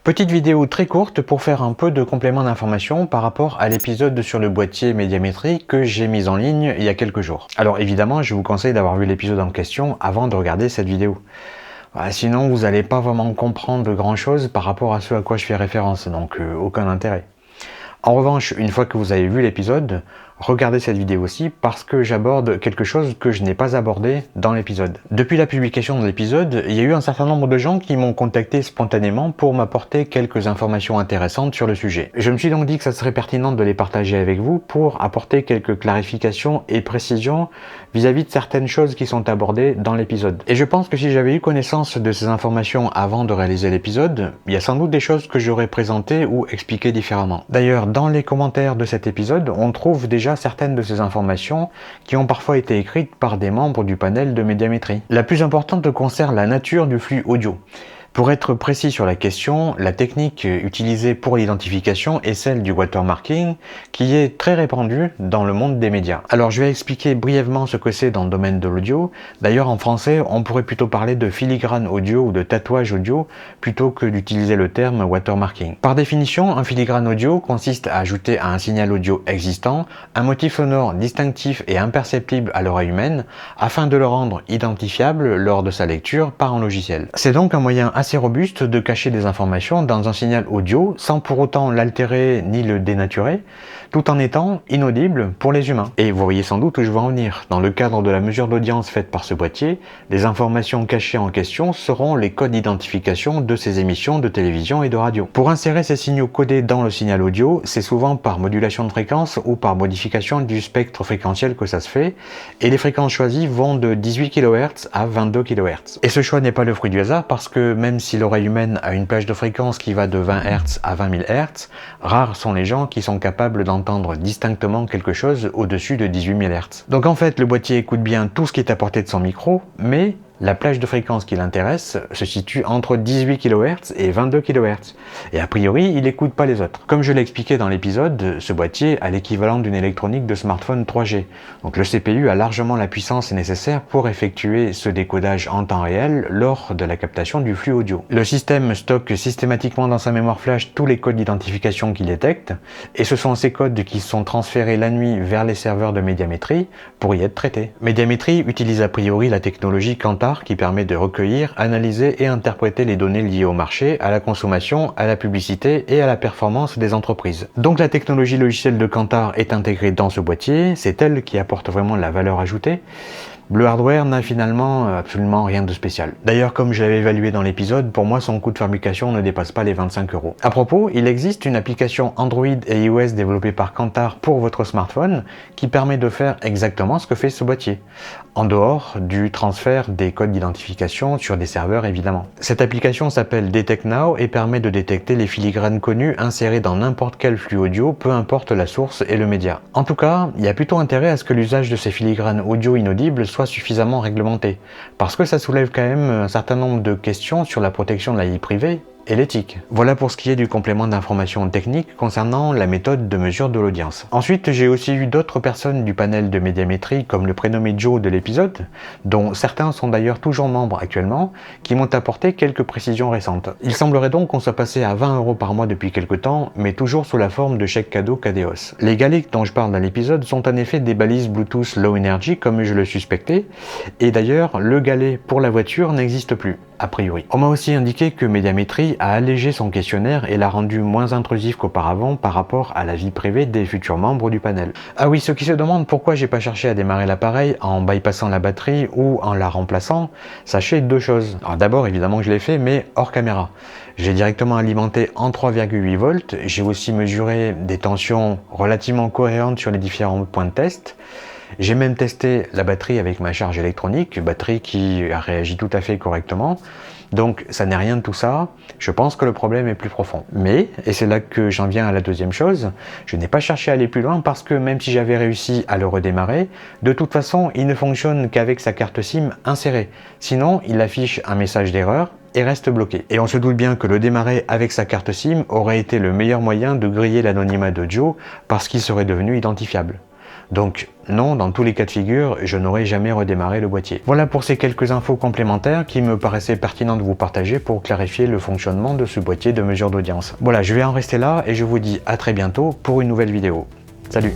Petite vidéo très courte pour faire un peu de complément d'information par rapport à l'épisode sur le boîtier médiamétrie que j'ai mis en ligne il y a quelques jours. Alors évidemment, je vous conseille d'avoir vu l'épisode en question avant de regarder cette vidéo. Sinon, vous n'allez pas vraiment comprendre grand chose par rapport à ce à quoi je fais référence, donc aucun intérêt. En revanche, une fois que vous avez vu l'épisode, regardez cette vidéo aussi parce que j'aborde quelque chose que je n'ai pas abordé dans l'épisode. Depuis la publication de l'épisode, il y a eu un certain nombre de gens qui m'ont contacté spontanément pour m'apporter quelques informations intéressantes sur le sujet. Je me suis donc dit que ça serait pertinent de les partager avec vous pour apporter quelques clarifications et précisions vis-à-vis de certaines choses qui sont abordées dans l'épisode. Et je pense que si j'avais eu connaissance de ces informations avant de réaliser l'épisode, il y a sans doute des choses que j'aurais présentées ou expliquées différemment. D'ailleurs, dans les commentaires de cet épisode, on trouve déjà certaines de ces informations qui ont parfois été écrites par des membres du panel de médiamétrie. La plus importante concerne la nature du flux audio. Pour être précis sur la question, la technique utilisée pour l'identification est celle du watermarking, qui est très répandue dans le monde des médias. Alors je vais expliquer brièvement ce que c'est dans le domaine de l'audio. D'ailleurs en français, on pourrait plutôt parler de filigrane audio ou de tatouage audio, plutôt que d'utiliser le terme watermarking. Par définition, un filigrane audio consiste à ajouter à un signal audio existant un motif sonore distinctif et imperceptible à l'oreille humaine, afin de le rendre identifiable lors de sa lecture par un logiciel. C'est donc un moyen assez robuste de cacher des informations dans un signal audio sans pour autant l'altérer ni le dénaturer, tout en étant inaudible pour les humains. Et vous voyez sans doute où je veux en venir. Dans le cadre de la mesure d'audience faite par ce boîtier, les informations cachées en question seront les codes d'identification de ces émissions de télévision et de radio. Pour insérer ces signaux codés dans le signal audio, c'est souvent par modulation de fréquence ou par modification du spectre fréquentiel que ça se fait, et les fréquences choisies vont de 18 kHz à 22 kHz. Et ce choix n'est pas le fruit du hasard parce que même si l'oreille humaine a une plage de fréquence qui va de 20 Hz à 20 000 Hz, rares sont les gens qui sont capables d'entendre distinctement quelque chose au-dessus de 18 000 Hz. Donc en fait, le boîtier écoute bien tout ce qui est à portée de son micro, mais la plage de fréquence qui l'intéresse se situe entre 18 kHz et 22 kHz. Et a priori, il n'écoute pas les autres. Comme je l'ai expliqué dans l'épisode, ce boîtier a l'équivalent d'une électronique de smartphone 3G. Donc le CPU a largement la puissance nécessaire pour effectuer ce décodage en temps réel lors de la captation du flux audio. Le système stocke systématiquement dans sa mémoire flash tous les codes d'identification qu'il détecte, et ce sont ces codes qui sont transférés la nuit vers les serveurs de médiamétrie pour y être traités. Médiamétrie utilise a priori la technologie Kantar qui permet de recueillir, analyser et interpréter les données liées au marché, à la consommation, à la publicité et à la performance des entreprises. Donc la technologie logicielle de Kantar est intégrée dans ce boîtier, c'est elle qui apporte vraiment la valeur ajoutée. Le hardware n'a finalement absolument rien de spécial. D'ailleurs, comme je l'avais évalué dans l'épisode, pour moi son coût de fabrication ne dépasse pas les 25 €. À propos, il existe une application Android et iOS développée par Kantar pour votre smartphone qui permet de faire exactement ce que fait ce boîtier, en dehors du transfert des codes d'identification sur des serveurs évidemment. Cette application s'appelle Detect Now et permet de détecter les filigranes connus insérés dans n'importe quel flux audio, peu importe la source et le média. En tout cas, il y a plutôt intérêt à ce que l'usage de ces filigranes audio inaudibles soit suffisamment réglementé, parce que ça soulève quand même un certain nombre de questions sur la protection de la vie privée et l'éthique. Voilà pour ce qui est du complément d'information technique concernant la méthode de mesure de l'audience. Ensuite, j'ai aussi eu d'autres personnes du panel de médiamétrie, comme le prénommé Joe de l'épisode, dont certains sont d'ailleurs toujours membres actuellement, qui m'ont apporté quelques précisions récentes. Il semblerait donc qu'on soit passé à 20 € par mois depuis quelque temps, mais toujours sous la forme de chèques cadeaux KDOS. Les galets dont je parle dans l'épisode sont en effet des balises Bluetooth Low Energy, comme je le suspectais, et d'ailleurs, le galet pour la voiture n'existe plus, a priori. On m'a aussi indiqué que médiamétrie a allégé son questionnaire et l'a rendu moins intrusif qu'auparavant par rapport à la vie privée des futurs membres du panel. Ah oui, ceux qui se demandent pourquoi j'ai pas cherché à démarrer l'appareil en bypassant la batterie ou en la remplaçant, sachez deux choses. Alors d'abord, évidemment que je l'ai fait, mais hors caméra. J'ai directement alimenté en 3,8 volts, j'ai aussi mesuré des tensions relativement cohérentes sur les différents points de test. J'ai même testé la batterie avec ma charge électronique, batterie qui a réagi tout à fait correctement. Donc ça n'est rien de tout ça, je pense que le problème est plus profond. Mais, et c'est là que j'en viens à la deuxième chose, je n'ai pas cherché à aller plus loin parce que même si j'avais réussi à le redémarrer, de toute façon il ne fonctionne qu'avec sa carte SIM insérée. Sinon il affiche un message d'erreur et reste bloqué. Et on se doute bien que le démarrer avec sa carte SIM aurait été le meilleur moyen de griller l'anonymat de Joe parce qu'il serait devenu identifiable. Donc non, dans tous les cas de figure, je n'aurai jamais redémarré le boîtier. Voilà pour ces quelques infos complémentaires qui me paraissaient pertinentes de vous partager pour clarifier le fonctionnement de ce boîtier de mesure d'audience. Voilà, je vais en rester là et je vous dis à très bientôt pour une nouvelle vidéo. Salut!